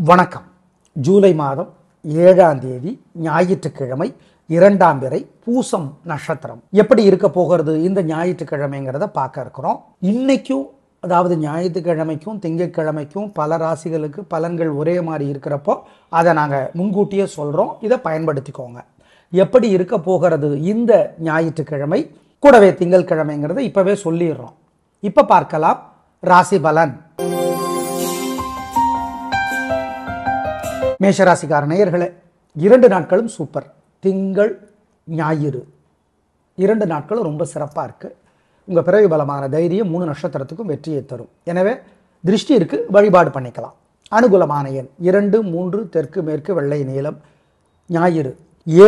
வணக்கம். ஜூலை மாதம் 7ஆம் தேதி ஞாயிற்றுக்கிழமை, 2ஆம் பிறை, பூசம் நட்சத்திரம். எப்படி இருக்க போகிறது இந்த ஞாயிற்றுக்கிழமைங்கிறத பார்க்க இருக்கிறோம். இன்னைக்கும், அதாவது ஞாயிற்றுக்கிழமைக்கும் திங்கட்கிழமைக்கும் பல ராசிகளுக்கு பலன்கள் ஒரே மாதிரி இருக்கிறப்போ அதை நாங்கள் முன்கூட்டியே சொல்கிறோம். இதை பயன்படுத்திக்கோங்க. எப்படி இருக்க போகிறது இந்த ஞாயிற்றுக்கிழமை கூடவே திங்கட்கிழமைங்கிறத இப்போவே சொல்லிடுறோம். இப்போ பார்க்கலாம் ராசி பலன். மேஷராசிக்கார நேயர்களே, 2 நாட்களும் சூப்பர். திங்கள் ஞாயிறு 2 நாட்களும் ரொம்ப சிறப்பாக இருக்குது. உங்கள் பிறவி பலமான தைரியம் 3 நட்சத்திரத்துக்கும் வெற்றியை தரும். எனவே திருஷ்டி இருக்குது, வழிபாடு பண்ணிக்கலாம். அனுகூலமான எண் 2, 3, தெற்கு மேற்கு, வெள்ளை நீலம். ஞாயிறு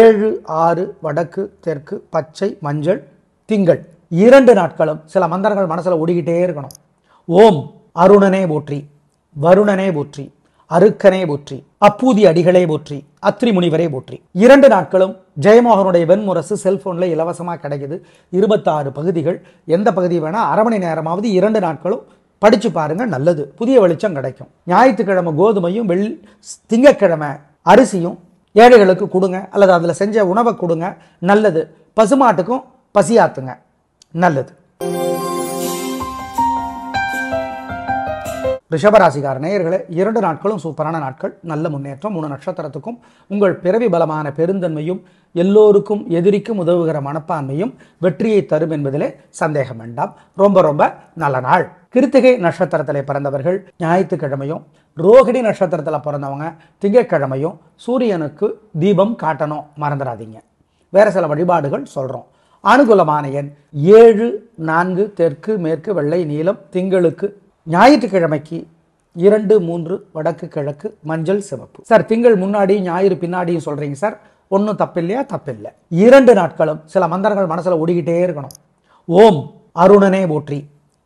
7, 6, வடக்கு தெற்கு, பச்சை மஞ்சள். திங்கள் 2 நாட்களும் சில மந்திரங்கள் மனசில் ஓடிக்கிட்டே இருக்கணும். ஓம் அருணனே போற்றி, வருணனே போற்றி, அருக்கனே போற்றி, அப்பூதி அடிகளே போற்றி, அத்ரி முனிவரே போற்றி. 2 நாட்களும் ஜெயமோகனுடைய வெண்முரசு செல்போன்ல இலவசமாக கிடைக்குது. 26 பகுதிகள். எந்த பகுதி வேணா அரை மணி நேரமாவது 2 நாட்களும் படிச்சு பாருங்க, நல்லது. புதிய வெளிச்சம் கிடைக்கும். ஞாயிற்றுக்கிழமை கோதுமையும் திங்கட்கிழமை அரிசியும் ஏழைகளுக்கு கொடுங்க, அல்லது அதில் செஞ்ச உணவை கொடுங்க, நல்லது. பசுமாட்டுக்கும் பசியாத்துங்க, நல்லது. ரிஷபராசிக்கார நேயர்களே, 2 நாட்களும் சூப்பரான நாட்கள். நல்ல முன்னேற்றம். 3 நட்சத்திரத்துக்கும் உங்கள் பிறவி பலமான பெருந்தன்மையும் எல்லோருக்கும் எதிரிக்கும் உதவுகிற மனப்பான்மையும் வெற்றியை தரும் என்பதிலே சந்தேகம் வேண்டாம். ரொம்ப ரொம்ப நல்ல நாள். கிருத்திகை நட்சத்திரத்தில் பிறந்தவர்கள் ஞாயிற்றுக்கிழமையும், ரோகிணி நட்சத்திரத்தில் பிறந்தவங்க திங்கட்கிழமையும் சூரியனுக்கு தீபம் காட்டணும், மறந்துடாதீங்க. வேற சில வழிபாடுகள் சொல்கிறோம். அனுகூலமான எண் 7, 4, தெற்கு மேற்கு, வெள்ளை நீலம். திங்களுக்கு ஞாயிற்றுக்கிழமைக்கு 2, 3, வடக்கு கிழக்கு, மஞ்சள் சிவப்பு. சார், திங்கள் முன்னாடி ஞாயிறு பின்னாடியும் சொல்றீங்க சார், ஒன்றும் தப்பில்லையா? தப்பில்லை. 2 நாட்களும் சில மந்திரங்கள் மனசில் ஓடிக்கிட்டே இருக்கணும். ஓம் அருணனே போற்றி,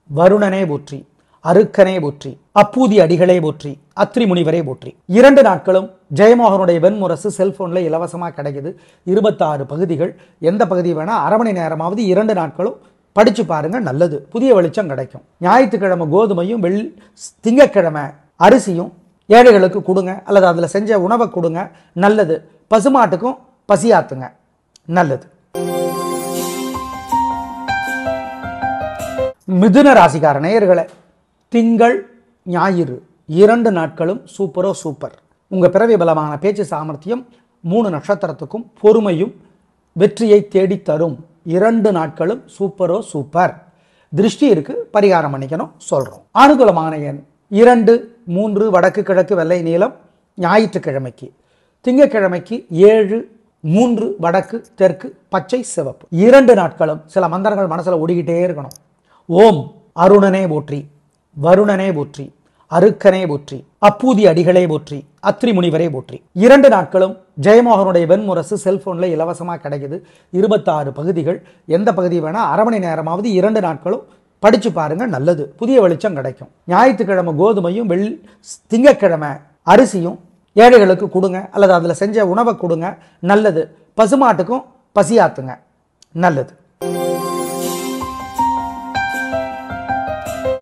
வருணனே போற்றி, அருக்கனே போற்றி, அப்பூதி அடிகளே போற்றி, அத்ரி முனிவரே போற்றி. 2 நாட்களும் ஜெயமோகனுடைய வெண்முரசு செல்போன்ல இலவசமாக கிடைக்குது. 26 பகுதிகள். எந்த பகுதி வேணா அரை மணி நேரமாவது 2 நாட்களும் படிச்சு பாருங்க, நல்லது. புதிய வெளிச்சம் கிடைக்கும். ஞாயிற்றுக்கிழமை கோதுமையும் திங்கட்கிழமை அரிசியும் ஏழைகளுக்கு கொடுங்க, அல்லது அதில் செஞ்ச உணவை கொடுங்க, நல்லது. பசுமாட்டுக்கும் பசியாத்துங்க, நல்லது. மிதுன ராசிக்கார நேயர்களே, திங்கள் ஞாயிறு 2 நாட்களும் சூப்பரோ சூப்பர். உங்க பிறவி பலமான பேச்சு சாமர்த்தியம் 3 நட்சத்திரத்துக்கும் பொறுமையும் வெற்றியை தேடி தரும். 2 நாட்களும் சூப்பரோ சூப்பர். திருஷ்டி இருக்கு, பரிகாரம் பண்ணிக்கணும், சொல்றோம். அனுகூலமான எண் 2, 3, வடக்கு கிழக்கு, வெள்ளை நீலம். ஞாயிற்றுக்கிழமைக்கு திங்கட்கிழமைக்கு 7, 3, வடக்கு தெற்கு, பச்சை சிவப்பு. 2 நாட்களும் சில மந்திரங்கள் மனசில் ஓடிக்கிட்டே இருக்கணும். ஓம் அருணனே போற்றி, வருணனே போற்றி, அருக்கனே போற்றி, அப்பூதி அடிகளே போற்றி, அத்ரி முனிவரே போற்றி. 2 நாட்களும் ஜெயமோகனுடைய வெண்முரசு செல்போன்ல இலவசமாக கிடைக்குது. 26 பகுதிகள். எந்த பகுதி வேணா அரை மணி நேரமாவது 2 நாட்களும் படிச்சு பாருங்க, நல்லது. புதிய வெளிச்சம் கிடைக்கும். ஞாயிற்றுக்கிழமை கோதுமையும் திங்கட்கிழமை அரிசியும் ஏழைகளுக்கு கொடுங்க, அல்லது அதில் செஞ்ச உணவை கொடுங்க, நல்லது. பசுமாட்டுக்கும் பசியாத்துங்க, நல்லது.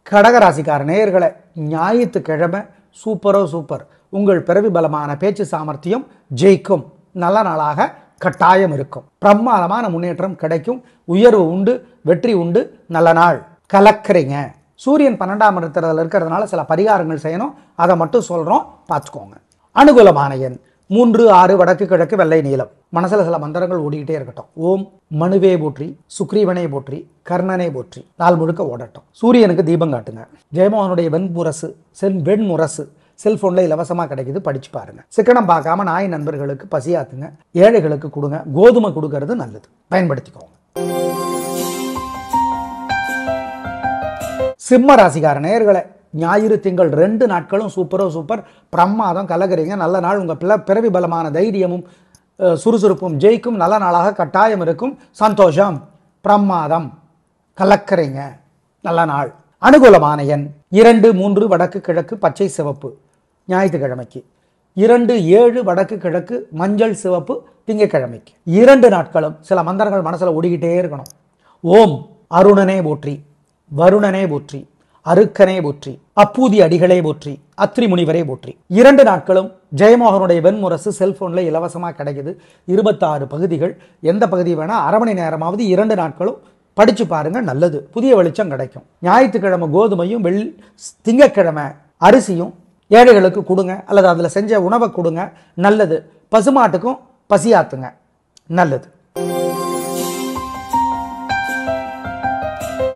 கடகராசிக்கார நேயர்களே, ஞாயிற்றுக்கிழமை சூப்பரோ சூப்பர். உங்கள் பிறவி பலமான பேச்சு சாமர்த்தியம் ஜெயிக்கும். நல்ல நாளாக கட்டாயம் இருக்கும். பிரமாதமான முன்னேற்றம் கிடைக்கும். உயர்வு உண்டு, வெற்றி உண்டு. நல்ல நாள். கலக்கிறீங்க. சூரியன் 12ஆம் இடத்துல இருக்கிறதுனால சில பரிகாரங்கள் செய்யணும், அதை மட்டும் சொல்றோம், பார்த்துக்கோங்க. அனுகூலமான எண் 3, 6, வடக்கு கிழக்கு, வெள்ளை நீலம். மனசுல சில மந்திரங்கள் ஓடிக்கிட்டே இருக்கட்டும். ஓம் மனுவே போற்றி, சுக்ரீவனே போற்றி, கர்ணனே போற்றி. நாள் முழுக்க ஓடட்டும். சூரியனுக்கு தீபம் காட்டுங்க. ஜெயமோகனுடைய வெண்முரசு செல்போன்ல இலவசமாக கிடைக்குது, படிச்சு பாருங்க. சிக்கனம் பார்க்காம நாய் நண்பர்களுக்கு பசியாத்துங்க, ஏழைகளுக்கு கொடுங்க. கோதுமை கொடுக்கறது நல்லது, பயன்படுத்திக்கோங்க. சிம்ம ராசிக்கார நேயர்களே, ஞாயிறு திங்கள் 2 நாட்களும் சூப்பரோ சூப்பர். பிரமாதம். கலகிறீங்க. நல்ல நாள். உங்க பிறவி பலமான தைரியமும் சுறுசுறுப்பும் ஜெயிக்கும். நல்ல நாளாக கட்டாயம் இருக்கும். சந்தோஷம். பிரமாதம். கலக்கிறீங்க. நல்ல நாள். அனுகூலமான எண் 2, 3, வடக்கு கிழக்கு, பச்சை சிவப்பு. ஞாயிற்றுக்கிழமைக்கு 2, 7, வடக்கு கிழக்கு, மஞ்சள் சிவப்பு. திங்கட்கிழமைக்கு 2 நாட்களும் சில மந்திரங்கள் மனசில் ஓடிக்கிட்டே இருக்கணும். ஓம் அருணனே போற்றி, வருணனே போற்றி, அருக்கனே போற்றி, அப்பூதி அடிகளே போற்றி, அத்ரி முனிவரே போற்றி. 2 நாட்களும் ஜெயமோகனுடைய வெண்முரசு செல்போன்ல இலவசமா கிடைக்குது. 26 பகுதிகள். எந்த பகுதி வேணா அரை மணி நேரமாவது 2 நாட்களும் படிச்சு பாருங்க, நல்லது. புதிய வெளிச்சம் கிடைக்கும். ஞாயிற்றுக்கிழமை கோதுமையும் திங்கட்கிழமை அரிசியும் ஏழைகளுக்கு கொடுங்க, அல்லது அதுல செஞ்ச உணவை கொடுங்க, நல்லது. பசுமாட்டுக்கும் பசியாத்துங்க, நல்லது.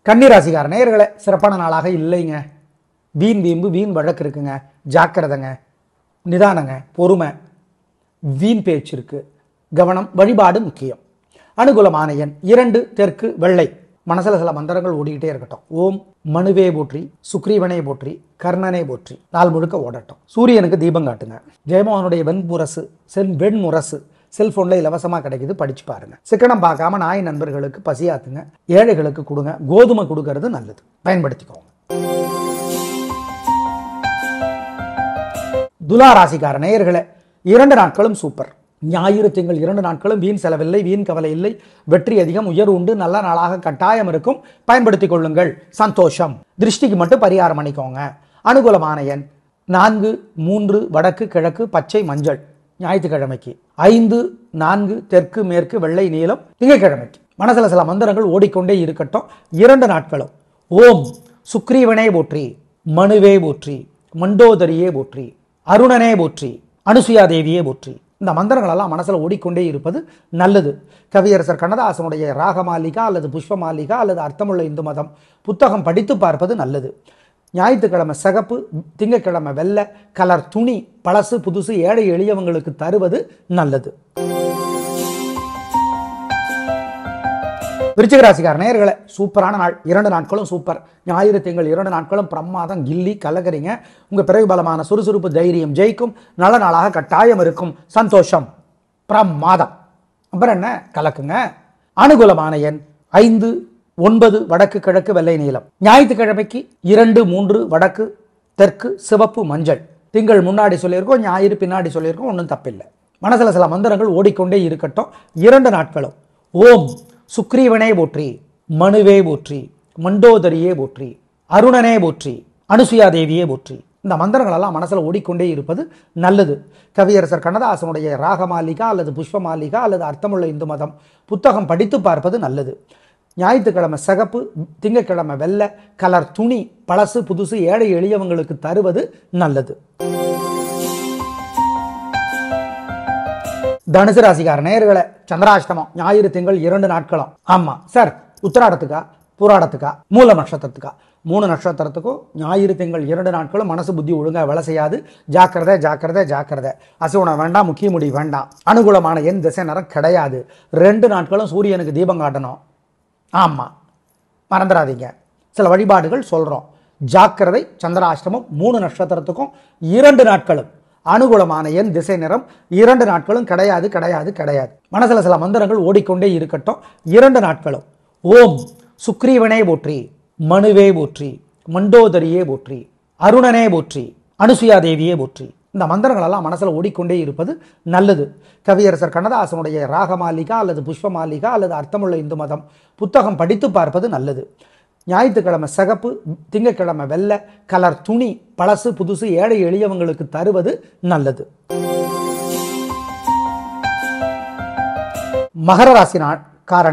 கன்னிராசிக்கார நேயர்களே, சிறப்பான நாளாக இல்லைங்க. வீண் வீம்பு வீண் வழக்கு இருக்குங்க, ஜாக்கிரதைங்க, நிதானங்க, பொறுமை, வீண் பேச்சு இருக்கு, கவனம். வழிபாடு முக்கியம். அனுகூலமான எண் 2 தெற்கு வெள்ளை. மனசுல சில மந்திரங்கள் ஓடிக்கிட்டே இருக்கட்டும். ஓம் மனுவே போற்றி, சுக்ரீவனே போற்றி, கர்ணனே போற்றி. நாள் முழுக்க ஓடட்டும். சூரியனுக்கு தீபம் காட்டுங்க. ஜெயமோகனுடைய வெண்முரசு செல்போன்ல இலவசமா கிடைக்குது, படிச்சு பாருங்க. சிக்கனம் பார்க்காம நாய் நண்பர்களுக்கு பசியாத்துங்க, ஏழைகளுக்கு கொடுங்க. கோதுமை கொடுக்கறது நல்லது, பயன்படுத்திக்கோங்க. துலா ராசிக்கார நேயர்களே, 2 நாட்களும் சூப்பர். ஞாயிறு திங்கள் 2 நாட்களும் வீண் செலவில்லை, வீண் கவலை இல்லை, வெற்றி அதிகம், உயர்வு உண்டு, நல்ல நாளாக கட்டாயம் இருக்கும், பயன்படுத்திக் கொள்ளுங்கள். சந்தோஷம். திருஷ்டிக்கு மட்டும் பரிகாரம் பண்ணிக்கோங்க. அனுகூலமான எண் 4 3 வடக்கு கிழக்கு பச்சை மஞ்சள் ஞாயிற்றுக்கிழமைக்கு. 5 4 தெற்கு மேற்கு வெள்ளை நீலம் திங்கட்கிழமைக்கு. மனசுல சில மந்திரங்கள் ஓடிக்கொண்டே இருக்கட்டும். 2 நாட்களும் ஓம் சுக்ரீவனே போற்றி, மனுவே போற்றி, மண்டோதரியே போற்றி, அருணனே போற்றி, அனுசுயா தேவியே போற்றி. இந்த மந்திரங்கள் எல்லாம் மனசுல ஓடிக்கொண்டே இருப்பது நல்லது. கவியரசர் கண்ணதாசனுடைய ராகமாலிகா அல்லது புஷ்பமாலிகா அல்லது அர்த்தமுள்ள இந்து மதம் புத்தகம் படித்து பார்ப்பது நல்லது. ஞாயிற்றுக்கிழமை சிகப்பு, திங்கட்கிழமை வெள்ளை கலர் துணி, பழசு புதுசு ஏழை எளியவங்களுக்கு தருவது நல்லது. விருச்சிக ராசிக்கார நேயர்களே, சூப்பரான நாள். 2 நாட்களும் சூப்பர். ஞாயிறு திங்கள் 2 நாட்களும் பிரமாதம், கில்லி கலகரிங்க. உங்க பிறகு பலமான சுறுசுறுப்பு தைரியம் ஜெயிக்கும், நல்ல நாளாக கட்டாயம் இருக்கும். சந்தோஷம், பிரமாதம். அப்புறம் என்ன, கலக்குங்க. அனுகூலமான எண் 5 9 வடக்கு கிழக்கு வெள்ளை நீலம். ஞாயிற்றுக்கிழமைக்கு 2 3 வடக்கு தெற்கு சிவப்பு மஞ்சள். திங்கள் முன்னாடி சொல்லியிருக்கோம், ஞாயிறு பின்னாடி சொல்லியிருக்கோம், ஒன்றும் தப்பில்லை. மனசுல சில மந்திரங்கள் ஓடிக்கொண்டே இருக்கட்டும். 2 நாட்களும் ஓம் சுக்ரீவனே போற்றி, மனுவே போற்றி, மண்டோதரியே போற்றி, அருணனே போற்றி, அனுசுயா தேவியே போற்றி. இந்த மந்திரங்கள் எல்லாம் மனசுல ஓடிக்கொண்டே இருப்பது நல்லது. கவியரசர் கண்ணதாசனுடைய ராகமாலிகா அல்லது புஷ்பமாலிகா அல்லது அர்த்தமுள்ள இந்து மதம் புத்தகம் படித்து பார்ப்பது நல்லது. ஞாயிற்றுக்கிழமை சிகப்பு, திங்கட்கிழமை வெள்ளை கலர் துணி, பழசு புதுசு ஏழை எளியவங்களுக்கு தருவது நல்லது. தனுசு ராசிக்கார நேயர்களே, சந்திராஷ்டமம். ஞாயிறு திங்கள் 2 நாட்களும். ஆமா சார், உத்திராடத்துக்கா பூராடத்துக்கா மூல நட்சத்திரத்துக்கா 3 நட்சத்திரத்துக்கும் ஞாயிறு திங்கள் 2 நாட்களும் மனசு புத்தி ஒழுங்கா வேலை செய்யாது. ஜாக்கிரதை ஜாக்கிரதை ஜாக்கிரதை. அசுவனம் வேண்டாம், முக்கிய முடி வேண்டாம். அனுகூலமான எண் திசை நேரம் கிடையாது. 2 நாட்களும் சூரியனுக்கு தீபம் காட்டணும். ஆமா, மறந்துடாதீங்க. சில வழிபாடுகள் சொல்றோம். ஜாக்கிரதை. சந்திராஷ்டமம் 3 நட்சத்திரத்துக்கும் 2 நாட்களும். அனுகூலமான எண் திசை நிறம் 2 நாட்களும் கிடையாது கிடையாது கிடையாது. மனசுல சில மந்திரங்கள் ஓடிக்கொண்டே இருக்கட்டும். 2 நாட்களும் ஓம் சுக்ரீவனே போற்றி, மனுவே போற்றி, மண்டோதரியே போற்றி, அருணனே போற்றி, அனுசுயா தேவியே போற்றி. இந்த மந்திரங்கள் எல்லாம் மனசுல ஓடிக்கொண்டே இருப்பது நல்லது. கவியரசர் கண்ணதாசனுடைய ராகமாலிகா அல்லது புஷ்பமாலிகா அல்லது அர்த்தமுள்ள இந்து மதம் புத்தகம் படித்து பார்ப்பது நல்லது. ஞாயிற்றுக்கிழமை சிகப்பு, திங்கட்கிழமை வெள்ளை கலர் துணி, பழசு புதுசு ஏழை எளியவங்களுக்கு தருவது நல்லது. மகர ராசிக்கார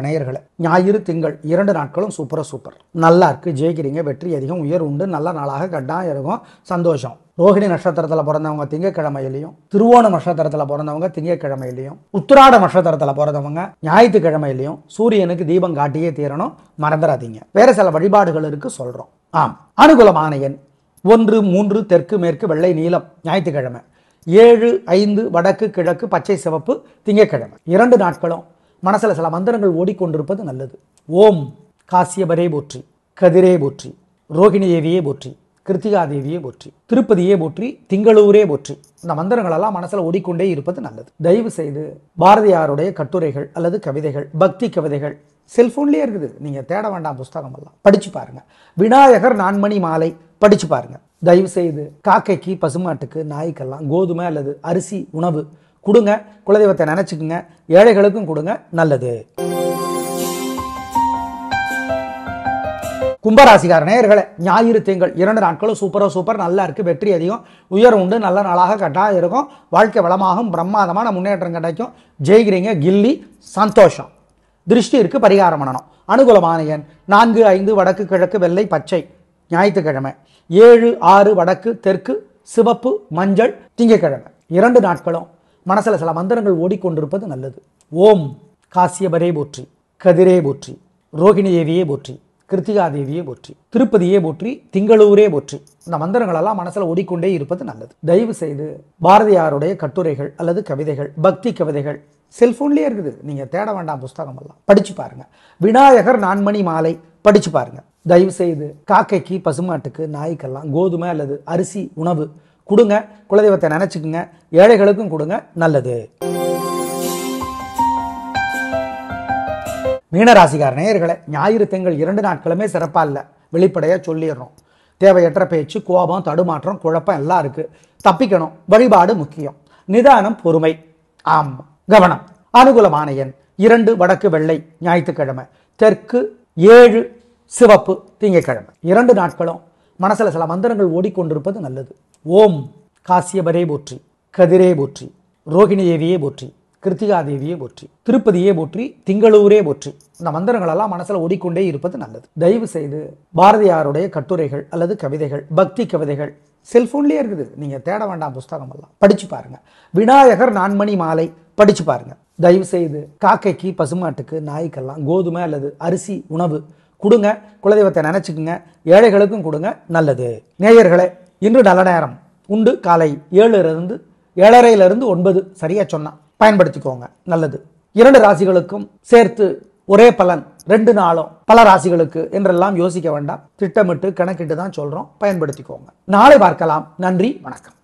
நேயர்களே, ஞாயிறு திங்கள் 2 நாட்களும் சூப்பர். நல்லா இருக்கு, ஜெயிக்கிறீங்க, வெற்றி அதிகம், உயர் உண்டு, நல்ல நாளாக கட்டாயம் இருக்கும். சந்தோஷம். ரோஹிணி நட்சத்திரத்தில் பிறந்தவங்க திங்கட்கிழமையிலையும், திருவோண நட்சத்திரத்தில் பிறந்தவங்க திங்கட்கிழமையிலையும், உத்திராட நட்சத்திரத்தில் பிறந்தவங்க ஞாயிற்றுக்கிழமையிலையும் சூரியனுக்கு தீபம் காட்டியே தீரணும், மறந்துடாதீங்க. வேற சில வழிபாடுகள் இருக்கு, சொல்றோம். ஆம். அனுகூலமான எண் 1 3 தெற்கு மேற்கு வெள்ளை நீலம் ஞாயிற்றுக்கிழமை. 7 5 வடக்கு கிழக்கு பச்சை சிவப்பு திங்கட்கிழமை. 2 நாட்களும் மனசுல சில மந்திரங்கள் ஓடிக்கொண்டிருப்பது நல்லது. ஓம் காசியபரே போற்றி, கதிரே போற்றி, ரோகிணி தேவியே போற்றி, கிருத்திகா தேவியே போற்றி, திருப்பதியே போற்றி, திங்களூரே போற்றி. இந்த மந்திரங்கள் எல்லாம் மனசுல ஓடிக்கொண்டே இருப்பது நல்லது. தயவு செய்து பாரதியாருடைய கட்டுரைகள் அல்லது கவிதைகள், பக்தி கவிதைகள் செல்போன்லயே இருக்குது, நீங்க தேட வேண்டாம். புஸ்தகம் எல்லாம் படிச்சு பாருங்க. விநாயகர் 4 மணி மாலை படிச்சு பாருங்க. தயவு செய்து காக்கைக்கு, பசுமாட்டுக்கு, நாய்க்கெல்லாம் கோதுமை அல்லது அரிசி உணவு கொடுங்க. குலதெய்வத்தை நினைச்சுக்குங்க. ஏழைகளுக்கும் கொடுங்க, நல்லது. கும்பராசிக்கார நேயர்களே, ஞாயிறு திங்கள் 2 நாட்களும் சூப்பர் நல்லா இருக்கு. வெற்றி அதிகம், உயரம் உண்டு, நல்ல நாளாக கட்டாயம் இருக்கும். வாழ்க்கை வளமாகும், பிரம்மாதமான முன்னேற்றம் கிடைக்கும். ஜெயிக்கிறீங்க, கில்லி, சந்தோஷம். திருஷ்டி இருக்கு, பரிகாரம் பண்ணணும். அனுகூலமான எண் 4, 5, வடக்கு கிழக்கு, வெள்ளை பச்சை. ஞாயிற்றுக்கிழமை 7, 6, வடக்கு தெற்கு, சிவப்பு மஞ்சள். திங்கட்கிழமை 2 நாட்களும் மனசில் சில மந்திரங்கள் ஓடிக்கொண்டிருப்பது நல்லது. ஓம் காசியபரே போற்றி, கதிரே போற்றி, ரோகிணி தேவியே போற்றி, கிருத்திகா தேவியே போற்றி, திருப்பதியே போற்றி, திங்களூரே போற்றி. இந்த மந்திரங்கள் எல்லாம் மனசில் ஓடிக்கொண்டே இருப்பது நல்லது. தயவு செய்து பாரதியாருடைய கட்டுரைகள் அல்லது கவிதைகள், பக்தி கவிதைகள் செல்போன்லேயே இருக்குது, நீங்கள் தேட வேண்டாம். புஸ்தகம் எல்லாம் படிச்சு பாருங்க. விநாயகர் 4 மணி மாலை படிச்சு பாருங்க. தயவு செய்து காக்கைக்கு, பசுமாட்டுக்கு, நாய்க்கெல்லாம் கோதுமை அல்லது அரிசி உணவு கொடுங்க. குலதெய்வத்தை நினைச்சுக்குங்க. ஏழைகளுக்கும் கொடுங்க, நல்லது. மீனராசிக்கார நேயர்களே, ஞாயிறு திங்கள் 2 நாட்களுமே சிறப்பா இல்லை. வெளிப்படையா சொல்லிடுறோம். தேவையற்ற பேச்சு, கோபம், தடுமாற்றம், குழப்பம் எல்லாம் இருக்கு. தப்பிக்கணும். வழிபாடு முக்கியம். நிதானம், பொறுமை, ஆம் கவனம். அனுகூலமான எண் 2, வடக்கு வெள்ளை. ஞாயிற்றுக்கிழமை தெற்கு 7, சிவப்பு. திங்கட்கிழமை 2 நாட்களும் மனசில் சில மந்திரங்கள் ஓடிக்கொண்டிருப்பது நல்லது. ஓம் காசியபரே போற்றி, கதிரே போற்றி, ரோகிணி தேவியே போற்றி, கிருத்திகா தேவியே போற்றி, திருப்பதியே போற்றி, திங்களூரே போற்றி. இந்த மந்திரங்கள் எல்லாம் மனசில் ஓடிக்கொண்டே இருப்பது நல்லது. தயவு செய்து பாரதியாருடைய கட்டுரைகள் அல்லது கவிதைகள், பக்தி கவிதைகள் செல்போன்லேயே இருக்குது, நீங்கள் தேட வேண்டாம். புஸ்தகம் எல்லாம் படிச்சு பாருங்க. விநாயகர் 4 மணி மாலை படிச்சு பாருங்க. தயவு செய்து காக்கைக்கு, பசுமாட்டுக்கு, நாய்க்கெல்லாம் கோதுமை அல்லது அரிசி உணவு கொடுங்க. குலதெய்வத்தை நினைச்சுக்குங்க. ஏழைகளுக்கும் கொடுங்க, நல்லது. நேயர்களே, இன்று நல்ல நேரம் உண்டு. காலை 7:30 9 சரியா சொன்னா பயன்படுத்திக்கோங்க, நல்லது. 2 ராசிகளுக்கும் சேர்த்து ஒரே பலன் 2 நாளும் பல ராசிகளுக்கு என்றெல்லாம் யோசிக்க வேண்டாம். திட்டமிட்டு கணக்கிட்டு தான் சொல்றோம், பயன்படுத்திக்கோங்க. நாளை பார்க்கலாம். நன்றி, வணக்கம்.